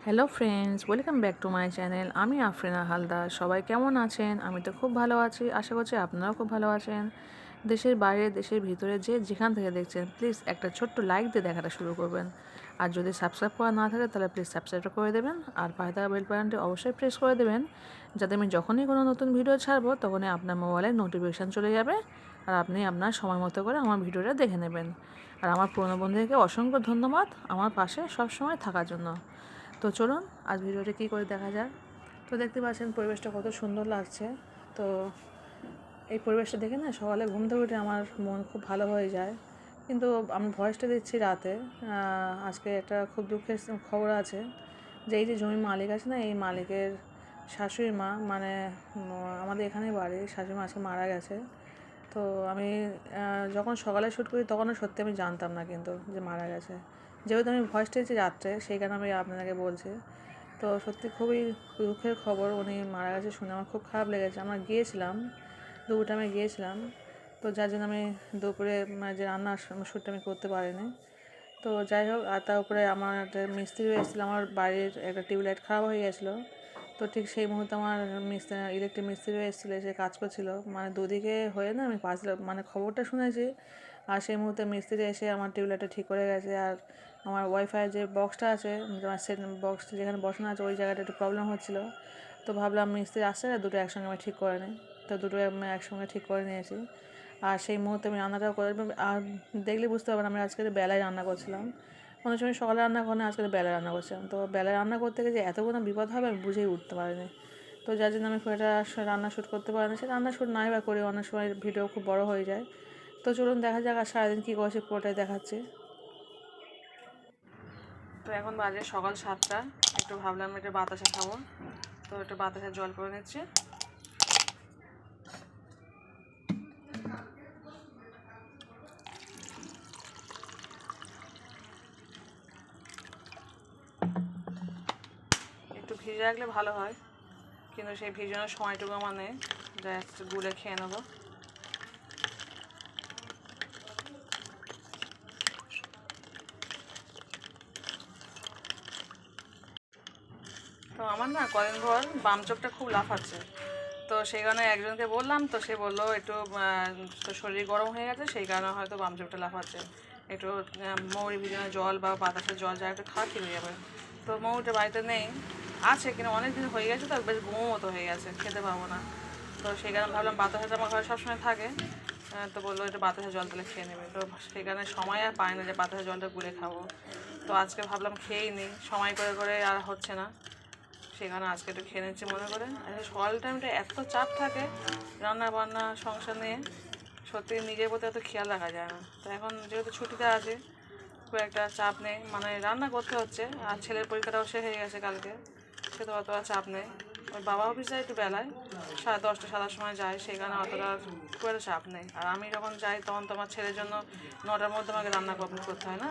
Hello friends, welcome back to my channel. আমি আফরিনা হালদার। সবাই কেমন আছেন? আমি তো খুব ভালো আছি। আশা করছি আপনারাও খুব ভালো আছেন। দেশের বাইরে, দেশের ভিতরে যে যেখান থেকে দেখছেন, প্লিজ একটা ছোট্ট লাইক দিয়ে দেখাটা শুরু করবেন। আর যদি সাবস্ক্রাইব করা না থাকে তাহলে প্লিজ সাবস্ক্রাইবটা করে দেবেন। আর পাশে থাকা বেল বাটনটি অবশ্যই প্রেস করে দেবেন, যাতে আমি যখনই কোনো নতুন ভিডিও ছাড়বো তখনই আপনার মোবাইলে নোটিফিকেশান চলে যাবে আর আপনি আপনার সময় মতো করে আমার ভিডিওটা দেখে নেবেন। আর আমার পুরনো বন্ধুদেরকে অসংখ্য ধন্যবাদ আমার পাশে সবসময় থাকার জন্য। তো চলুন আজ ভিডিওটা কী করে দেখা যায়। তো দেখতে পাচ্ছেন পরিবেশটা কত সুন্দর লাগছে। তো এই পরিবেশটা দেখে না সকালে ঘুম থেকে উঠে আমার মন খুব ভালো হয়ে যায়। কিন্তু আমি ভয়েসটা দিচ্ছি রাতে। আজকে একটা খুব দুঃখের খবর আছে, যে এই যে জমির মালিক আছে না, এই মালিকের শাশুড়ি মা, মানে আমাদের এখানেই বাড়ি, শাশুড়ি মা আজকে মারা গেছে। তো আমি যখন সকালে শ্যুট করি তখনও সত্যি আমি জানতাম না কিন্তু যে মারা গেছে। যেহেতু আমি ভয়েসটা দিয়েছি রাত্রে, সেই কারণে আমি আপনাকে বলছি। তো সত্যি খুবই দুঃখের খবর, উনি মারা গেছে শুনে আমার খুব খারাপ লেগেছে। আমরা গিয়েছিলাম, দুপুর টাইমে গিয়েছিলাম। তো যার জন্য আমি দুপুরে যে রান্নার শ্যুটটা আমি করতে পারিনি। তো যাই হোক, আর তার উপরে আমার একটা মিস্ত্রিও এসেছিলো, আমার বাড়ির একটা টিউবলাইট খারাপ হয়ে গেছিলো। তো ঠিক সেই মুহূর্তে আমার ইলেকট্রিক মিস্ত্রিও এসেছিলো, এসে কাজ করছিলো। মানে দুদিকে হয়ে না আমি মানে খবরটা শুনেছি, আর সেই মুহূর্তে মিস্ত্রি এসে আমার টিউবলাইটটা ঠিক করে গেছে। আর আমার ওয়াইফাইয়ের যে বক্সটা আছে, আমার সেট বক্সটা যেখানে বসানো আছে ওই জায়গাটা একটু প্রবলেম হচ্ছিলো। তো ভাবলাম মিস্ত্রি আসছে, দুটো একসঙ্গে আমি ঠিক করে নিই। তো দুটো আমি একসঙ্গে ঠিক করে নিয়েছি। আর সেই মুহূর্তে আমি রান্নাটাও করে, আর দেখলে বুঝতে পারবেন আমি আজকে বেলায় রান্না করছিলাম। অনেক সময় সকালে রান্না করে না, আজকে বেলায় রান্না করছিলাম। তো বেলায় রান্না করতে গিয়ে যে এত কোনো বিপদ হবে আমি বুঝেই উঠতে পারিনি। তো যার জন্য আমি খুব একটা রান্না শ্যুট করতে পারিনি। সে রান্না শ্যুট নাই বা করি, অনেক সময় ভিডিও খুব বড় হয়ে যায়। তো চলুন দেখা যাক আর সারাদিন কী করছি পুরোটাই দেখাচ্ছি। তো এখন বাজে সকাল 7টা। একটু ভাবলাম একটু বাতাসা খাবো, তো একটু বাতাসা জল করে নিচ্ছি। একটু ভিজে রাখলে ভালো হয়, কিন্তু সেই ভিজানোর সময়টুকু আমার নেই, জাস্ট গুলে খেয়ে নেবো। তো আমার না কদিন পর বাম চোখটা খুব লাফাচ্ছে। তো সেই কারণে একজনকে বললাম, তো সে বললো একটু তো শরীর গরম হয়ে গেছে, সেই কারণে হয়তো বাম চোখটা লাফাচ্ছে। একটু মৌরি ভিজানো জল বা বাতাসের জল যা একটু খাওয়া ঠিক হয়ে যাবে। তো মৌরিটা বাড়িতে নেই, আছে কিন্তু অনেক দিন হয়ে গেছে, তো বেশ গুঁমো মতো হয়ে গেছে, খেতে পারবো না। তো সেই কারণে ভাবলাম বাতাসাটা আমার ঘরে সবসময় থাকে। তো বললো একটু বাতাসা জল তুলে খেয়ে নেবে। তো সেই কারণে সময় আর পায় না যে বাতাসা জলটা গুলে খাবো। তো আজকে ভাবলাম খেয়েই নিই, সময় করে করে আর হচ্ছে না, সেখানে আজকে একটু খেয়ে নিচ্ছি মনে করে। সকাল টাইমটা এত চাপ থাকে রান্না বান্না সংসার নিয়ে, সত্যি নিজের প্রতি এত খেয়াল রাখা যায় না। তো এখন যেহেতু ছুটিতে আছে, খুব একটা চাপ নেই, মানে রান্না করতে হচ্ছে। আর ছেলের পরীক্ষাটাও শেষ হয়ে গেছে কালকে, সে তো অতটা চাপ নেই। ওর বাবা অফিস যায় একটু বেলায়, 10:30 7টার সময় যায়, সেই কারণে অতটা খুব একটা চাপ নেই। আর আমি যখন যাই তখন তো আমার ছেলের জন্য 9টার মধ্যে আমাকে রান্না কমপ্লিট করতে হয় না,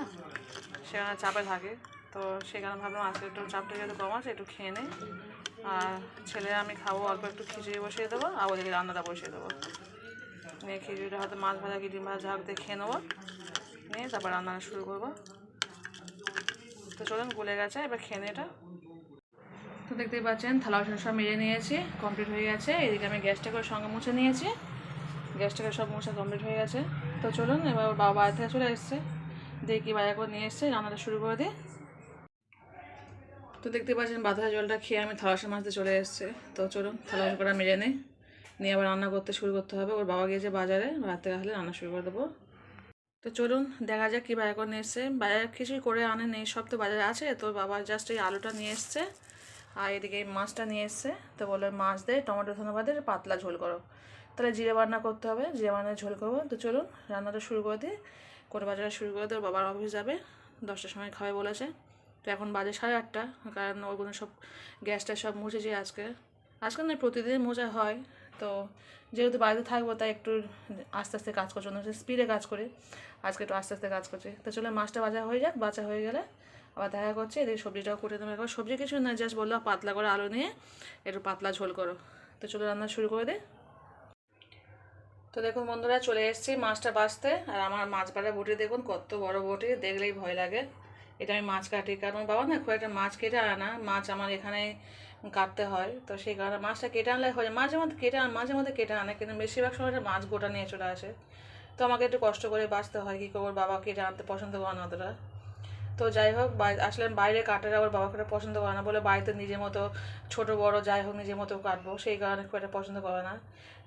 সেখানে চাপে থাকে। তো সেখানে ভাবলাম আজকে একটু চাপটা যেহেতু কম আছে একটু খেয়ে নেই। আর ছেলে আমি খাবো, অল্প একটু খিচুড়ি বসিয়ে দেবো, আর ওদেরকে রান্নাটা বসিয়ে দেবো। নিয়ে খিচুড়িটা হয়তো মাছ ভাজা কি ডিম ভাজা ঝাঁক দিয়ে খেয়ে নেবো, নিয়ে তারপর রান্নাটা শুরু করবো। তো চলুন, গুলে গেছে, এবার খেয়ে নিই এটা। তো দেখতেই পাচ্ছেন থালা বাসন সব মেজে নিয়েছি, কমপ্লিট হয়ে গেছে। এদিকে আমি গ্যাসটাকে সঙ্গে মুছে নিয়েছি, গ্যাসটাকে সব মুছে কমপ্লিট হয়ে গেছে। তো চলুন, এবার বাবা বাড়ি থেকে চলে এসছে, দিয়ে কী বাজার করে নিয়ে এসছে, রান্নাটা শুরু করে দিই। তো দেখতে পাচ্ছেন বাতাসা জলটা খেয়ে আমি থালা বাসন মাজতে চলে এসেছে। তো চলুন থালা বাসন কটা মেজে নিই, নিয়ে আবার রান্না করতে শুরু করতে হবে। ওর বাবা গিয়েছে বাজারে, রাত থেকে আসলে রান্না শুরু করে দেবো। তো চলুন দেখা যাক কী বাজার করে নিয়ে এসছে। বাজার কিছুই করে আনে নেই, সব তো বাজারে আছে। তো বাবা জাস্ট এই আলুটা নিয়ে এসছে, আর এদিকে এই মাছটা নিয়ে এসছে। তো বললো মাছ দিয়ে টমেটো ধনেপাতার পাতলা ঝোল করো। তাহলে জিরে বান্না করতে হবে, জিরে বান্নার ঝোল করবো। তো চলুন রান্নাটা শুরু করে দিই, করে বাজারে শুরু করে দেবো। বাবার অফিস যাবে, 10টার সময় খাবে বলেছে। তো এখন বাজে 8:30, কারণ ওইগুলো সব গ্যাসটা সব মুছেছি আজকে। আজকাল না প্রতিদিন মোজা হয়। তো যেহেতু বাড়িতে থাকবো তাই একটু আস্তে আস্তে কাজ করছি, অন্য স্পিডে কাজ করি, আজকে একটু আস্তে আস্তে কাজ করছি। তো চলো মাছটা ভাজা হয়ে যাক, ভাজা হয়ে গেলে আবার দেখা করছি। এদিকে সবজিটাও কুটে দেবো। একবার সবজি কিছু না, জাস্ট বললো পাতলা করে আলু নিয়ে একটু পাতলা ঝোল করো। তো চলো রান্না শুরু করে দে। তো দেখুন বন্ধুরা, চলে এসেছি মাছটা বাছতে। আর আমার মাছ ভাজা বটি দেখুন কত বড় বটি, দেখলেই ভয় লাগে। এটা আমি মাছ কাটি, কারণ আমার বাবা না খুব একটা মাছ কেটে আনে না, মাছ আমার এখানে কাটতে হয়। তো সেই কারণে মাছটা কেটে আনলে হয়, মাঝে মধ্যে কেটে আনে, কিন্তু বেশিরভাগ সময়টা মাছ গোটা নিয়ে চলে আসে। তো আমাকে একটু কষ্ট করে বাঁচতে হয়, কী করবো, বাবা কেটে আনতে পছন্দ করে না অতটা। তো যাই হোক, আসলে বাইরে কাটার আবার বাবা খুব পছন্দ করে না, বলে বাড়িতে নিজের মতো ছোট বড় যাই হোক নিজের মতো কাটবো, সেই কারণে খুব একটা পছন্দ করে না।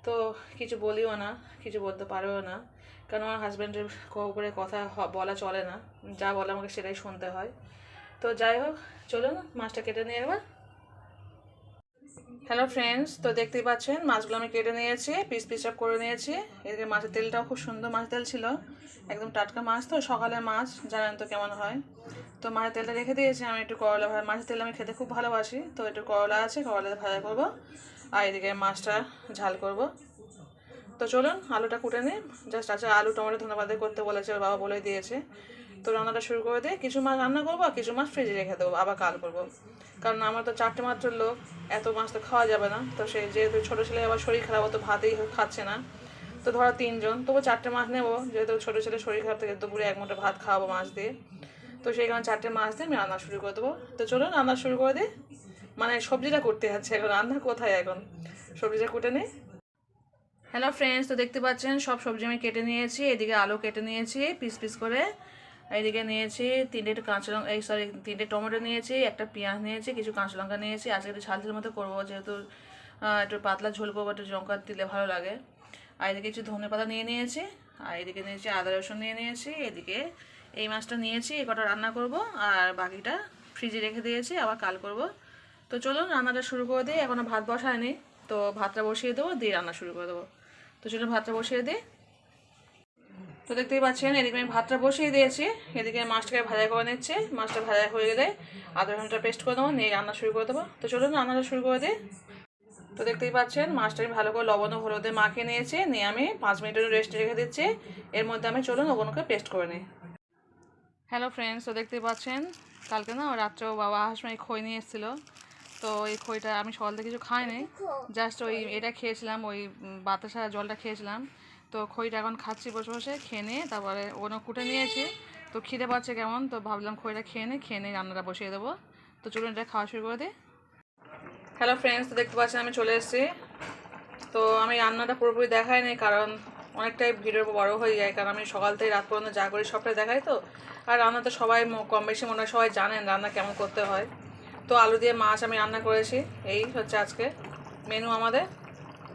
তো কিছু বলিও না, কিছু বলতে পারেও না, কারণ আমার হাজব্যান্ডের করে কথা বলা চলে না, যা বলে আমাকে সেটাই শুনতে হয়। তো যাই হোক, চলুন মাছটা কেটে নিয়ে এবার। হ্যালো ফ্রেন্ডস, তো দেখতেই পাচ্ছেন মাছগুলো আমি কেটে নিয়েছি, পিস পিস আপ করে নিয়েছি। এদিকে মাছের তেলটাও খুব সুন্দর মাছের তেল ছিল, একদম টাটকা মাছ, তো সকালের মাছ জানেন তো কেমন হয়। তো মাছের তেলটা রেখে দিয়েছি, আমি একটু করলা ভাজা, মাছের তেল আমি খেতে খুব ভালোবাসি, তো একটু করলা আছে, করলা ভাজা করবো, আর এদিকে মাছটা ঝাল করব। তো চলুন আলুটা কুটে নিই। জাস্ট আচ্ছা, আলু টমেটো ধনেপাতা করতে বলেছে, ওর বাবা বলে দিয়েছে। তো রান্নাটা শুরু করে দিই, কিছু মাছ রান্না করবো আর কিছু মাছ ফ্রিজে রেখে দেবো, আবার কাল করবো, কারণ আমার তো 4টে মাত্র লোক, এত মাছ তো খাওয়া যাবে না। তো সে যেহেতু ছোটো ছেলে আবার শরীর খারাপ, তো ভাতেই খাচ্ছে না, তো ধরো 3 জন, তবু 4টে মাছ নেবো, যেহেতু ছোটো ছেলে শরীর খারাপ থেকে দুপুরে 1 মুঠো ভাত খাওয়াবো মাছ দিয়ে। তো সেই কারণে 4টে মাছ দিয়ে আমি রান্না শুরু করে দেবো। তো চলুন রান্না শুরু করে দিই। মানে সবজিটা করতে যাচ্ছে এখন, রান্না কোথায় এখন, সবজিটা কুটে নিই। হ্যালো ফ্রেন্ডস, তো দেখতে পাচ্ছেন সব সবজি আমি কেটে নিয়েছি, এদিকে আলু কেটে নিয়েছি পিস পিস করে, এইদিকে নিয়েছি 3টে কাঁচা লঙ্কা, এই সরি 3টে টমেটো নিয়েছি, একটা পেঁয়াজ নিয়েছি, কিছু কাঁচা লঙ্কা নিয়েছি। আজকে একটু ঝাল ঝাল মতো করবো, যেহেতু একটু পাতলা ঝোল করবো, একটু লঙ্কা দিলে ভালো লাগে। আর এদিকে কিছু ধনেপাতা নিয়ে নিয়েছি, আর এদিকে নিয়েছি আদা রসুন নিয়ে নিয়েছি, এদিকে এই মাছটা নিয়েছি, এই কটা রান্না করব, আর বাকিটা ফ্রিজে রেখে দিয়েছি, আবার কাল করব। তো চলুন রান্নাটা শুরু করে দিই, এখনও ভাত বসায়নি, তো ভাতটা বসিয়ে দেবো, দিয়ে রান্না শুরু করে দেবো। তো চলুন ভাতটা বসিয়ে দিই। তো দেখতেই পাচ্ছেন এদিকে আমি ভাতটা বসিয়ে দিয়েছি, এদিকে মাছটাকে ভাজা করে নিচ্ছি, মাছটা ভাজা হয়ে গেলে আদা রসুনটা পেস্ট করে দেবো, নিয়ে রান্না শুরু করে দেবো। তো চলুন রান্নাটা শুরু করে দিই। তো দেখতেই পাচ্ছেন মাছটা আমি ভালো করে লবণ ও হলুদে মাখিয়ে নিয়েছি, নিয়ে আমি 5 মিনিটের রেস্টে রেখে দিচ্ছি। এর মধ্যে আমি চলুন ওগুলোকে পেস্ট করে নিই। হ্যালো ফ্রেন্ডস, তো দেখতেই পাচ্ছেন কালকে না রাত্রেও বাবা সময় খই নিয়ে এসেছিলো, তো এই খইটা আমি সকাল থেকে কিছু খাইনি, জাস্ট ওই এটা খেয়েছিলাম, ওই বাতাসা জলটা খেয়েছিলাম। তো খইটা এখন খাচ্ছি বসে বসে, খেয়ে নিয়ে তারপরে ওনো কুটে নিয়েছি। তো খিদে পাচ্ছে কেমন, তো ভাবলাম খইটা খেয়ে নিই রান্নাটা বসিয়ে দেবো। তো চলুন এটা খাওয়া শুরু করে দিই। হ্যালো ফ্রেন্ডস, তো দেখতে পাচ্ছেন আমি চলে এসেছি। তো আমি রান্নাটা পুরোপুরি দেখাইনি, কারণ অনেকটাই ভিডিও বড় হয়ে যায়, কারণ আমি সকাল থেকে রাত পর্যন্ত যা করি সবটাই দেখাই। তো আর রান্না তো সবাই কম বেশি মনে হয় সবাই জানেন রান্না কেমন করতে হয়। তো আলু দিয়ে মাছ আমি রান্না করেছি, এই হচ্ছে আজকে মেনু আমাদের।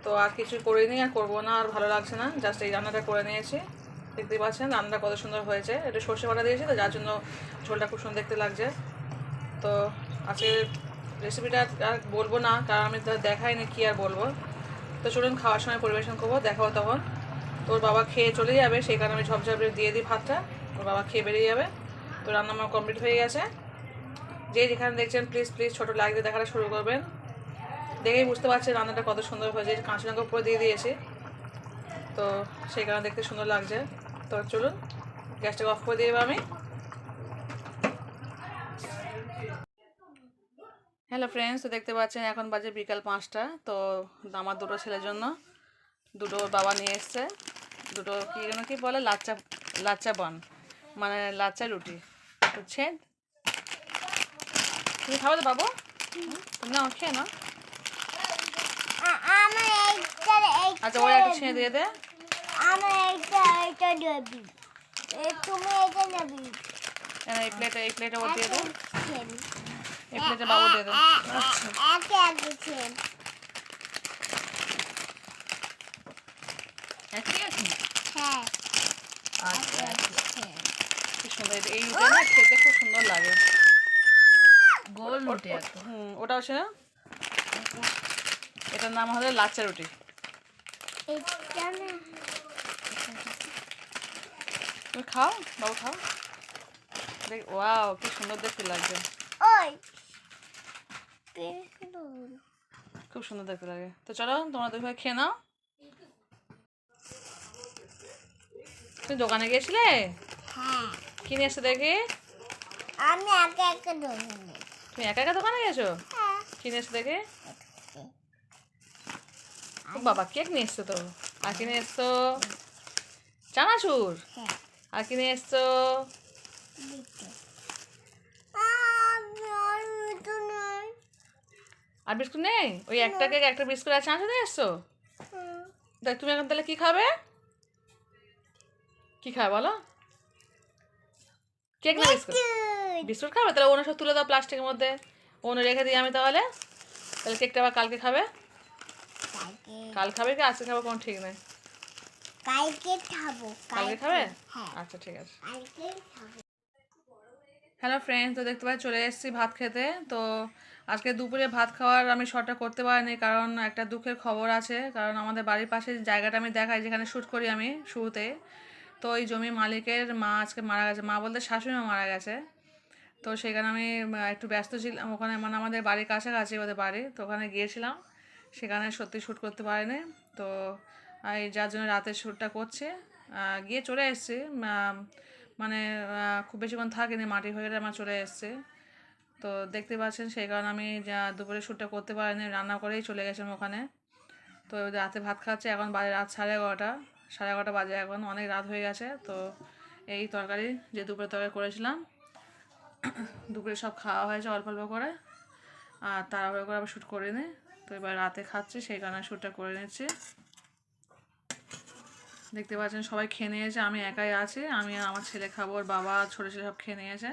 তো আর কিছু করিনি, আর করবো না, আর ভালো লাগছে না, জাস্ট এই রান্নাটা করে নিয়েছি। দেখতেই পাচ্ছেন রান্নাটা কত সুন্দর হয়েছে, একটু সর্ষে বাটা দিয়েছি, তো যার জন্য ঝোলটা খুব সুন্দর দেখতে লাগছে। তো আজকে রেসিপিটা আর বলবো না, কারণ আমি তো দেখাইনি, কি আর বলবো। তো চলুন খাওয়ার সময় পরিবেশন করবো, দেখাও তখন। তো ওর বাবা খেয়ে চলে যাবে, সেই কারণে আমি ঝপঝপে দিয়ে দিই ভাতটা, ওর বাবা খেয়ে বেরিয়ে যাবে। তো রান্না আমার কমপ্লিট হয়ে গেছে। যে যেখানে দেখছেন প্লিজ প্লিজ ছোটো লাইক দিয়ে দেখাটা শুরু করবেন, দেখেই বুঝতে পারছেন রান্নাটা কত সুন্দর হয়েছে, কাঁচা লঙ্কা উপরে দিয়ে দিয়েছি, তো সেই কারণে দেখতে সুন্দর লাগছে। তো চলুন গ্যাসটাকে অফ করে দিয়ে আমি। হ্যালো ফ্রেন্ডস, তো দেখতে পাচ্ছেন এখন বাজে বিকাল 5টা। তো আমার দুটো ছেলের জন্য দুটো বাবা নিয়ে এসছে, দুটো কী যেন কি বলে, লাচ্চা লাচ্চা বান, মানে লাচ্চা রুটি বুঝছেন। তুমি খাবে তো বাবু, তুমি না খেয়ে না। আচ্ছা ওরা একটা ছেড়ে দিয়ে দে, এই প্লেটে ও দিয়ে দে, এই প্লেটে বাবু দিয়ে দে। কি সুন্দর, এই রুটি না খেতে খুব সুন্দর লাগে, গোল রুটি একটা। ওটা হচ্ছে না, এটার নাম হলো লাচ্চা রুটি। তুমি খাও বাবু, খাও, দেখ ওয়াও কি সুন্দর দেখতে লাগছে, খুব সুন্দর দেখতে লাগে। তো চলো তোমরা দুই ভাই খেয়ে নাও। তুমি দোকানে গিয়েছিলে, কি নিয়ে এসছো দেখি? তুমি একা একা দোকানে গেছো, কি নিয়ে এসছো দেখি? বাবা কেক নিয়ে এসছো তো, আর কি নিয়ে এসছো? চানাচুর, আর কি নিয়ে এসছো? আর বিস্কুট নেই? ওই একটা কেক একটা বিস্কুট আছে, আনতে দিয়ে এসছো? দেখ তুমি এখন তাহলে কি খাবে? কি খাবে বলো? কেক না বিস্কুট? বিস্কুট খাবে? তাহলে ওনে সব তুলে দাও প্লাস্টিকের মধ্যে, ওনে রেখে দিই আমি তাহলে। তাহলে কেকটা আবার কালকে খাবে। কাল খাবে কি আজকে খাবে কোনো ঠিক নেই। কালকে খাবো। কালকে খাবে? হ্যাঁ, আচ্ছা ঠিক আছে। কালকে খাবো। হ্যালো ফ্রেন্ডস, তো দেখতে পাই চলে এসেছি ভাত খেতে। তো আজকে দুপুরে ভাত খাওয়ার আমি শর্টটা করতে পারিনি, কারণ একটা দুঃখের খবর আছে। কারণ আমাদের বাড়ির পাশে যে জায়গাটা আমি দেখাই, যেখানে শ্যুট করি আমি শুরুতে, তো ওই জমি মালিকের মা আজকে মারা গেছে। মা বলতে শাশুড়ি মা মারা গেছে। তো সেখানে আমি একটু ব্যস্ত ছিলাম ওখানে, মানে আমাদের বাড়ির কাছাকাছি ওদের বাড়ি, তো ওখানে গিয়েছিলাম। সেখানে সত্যি শ্যুট করতে পারিনি। তো এই যার জন্য রাতে শ্যুটটা করছে, গিয়ে চলে এসেছি। মানে খুব বেশিক্ষণ থাকিনি, মাটি হয়ে গেলে আমার চলে এসছে। তো দেখতে পাচ্ছেন, সেই কারণে আমি যা দুপুরে শ্যুটটা করতে পারিনি, রান্না করেই চলে গেছিলাম ওখানে। তো রাতে ভাত খাচ্ছে, এখন বাজে রাত 11:30, 11:30 বাজে, এখন অনেক রাত হয়ে গেছে। তো এই তরকারি, যে দুপুরে তরকারি করেছিলাম, দুপুরে সব খাওয়া হয়েছে অল্প অল্প করে, আর তাড়াহুড়ো করে আবার শ্যুট করে নিই। তো এবার রাতে খাচ্ছি, সেই কারণে শ্যুটটা করে নিচ্ছি। দেখতে পাচ্ছেন সবাই খেয়ে নিয়েছে, আমি একাই আছি। আমি আর আমার ছেলে খাবো, ওর বাবা ছোটো ছেলে সব খেয়ে নিয়েছে।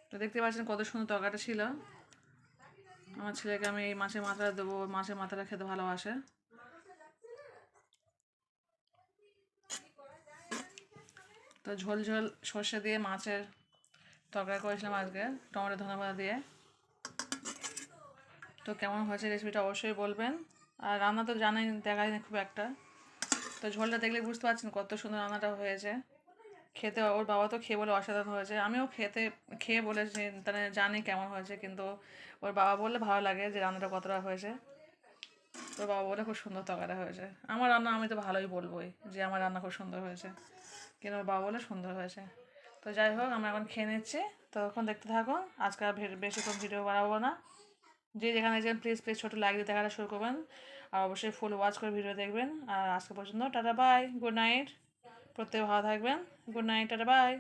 তো দেখতে পাচ্ছেন কত সুন্দর তরকারিটা ছিল। আমার ছেলেকে আমি এই মাছের মাথাটা দেবো, মাছের মাথাটা খেতে ভালোবাসে। তো ঝোল ঝোল সর্ষে দিয়ে মাছের তরকারি করেছিলাম আজকে, টমেটো ধনেপাতা দিয়ে। তো কেমন হয়েছে রেসিপিটা অবশ্যই বলবেন। আর রান্না তো জানাই, দেখায়নি খুব একটা। তো ঝোলটা দেখলে বুঝতে পারছেন কত সুন্দর রান্নাটা হয়েছে। খেতে ওর বাবা তো খেয়ে বলে অসাধারণ হয়েছে, আমিও খেয়ে বলেছি, তাহলে জানি কেমন হয়েছে, কিন্তু ওর বাবা বললে ভালো লাগে যে রান্নাটা কতটা হয়েছে। ওর বাবা বলে খুব সুন্দর তরকারিটা হয়েছে। আমার রান্না আমি তো ভালোই বলবোই যে আমার রান্না খুব সুন্দর হয়েছে, কিন্তু ওর বাবা বলে সুন্দর হয়েছে। তো যাই হোক, আমরা এখন খেয়ে নিচ্ছি। তো এখন দেখতে থাকুন, আজকে আর বেশিক্ষণ ভিডিও বাড়াবো না। যে যেখানে যান প্লিজ প্লিজ ছোটো লাইক দিয়ে দেখাটা শুরু করবেন, আর অবশ্যই ফুল ওয়াচ করে ভিডিও দেখবেন। আর আজকে পর্যন্ত টাটা বাই, গুড নাইট। প্রত্যেকে ভালো থাকবেন। Good night, tata bye.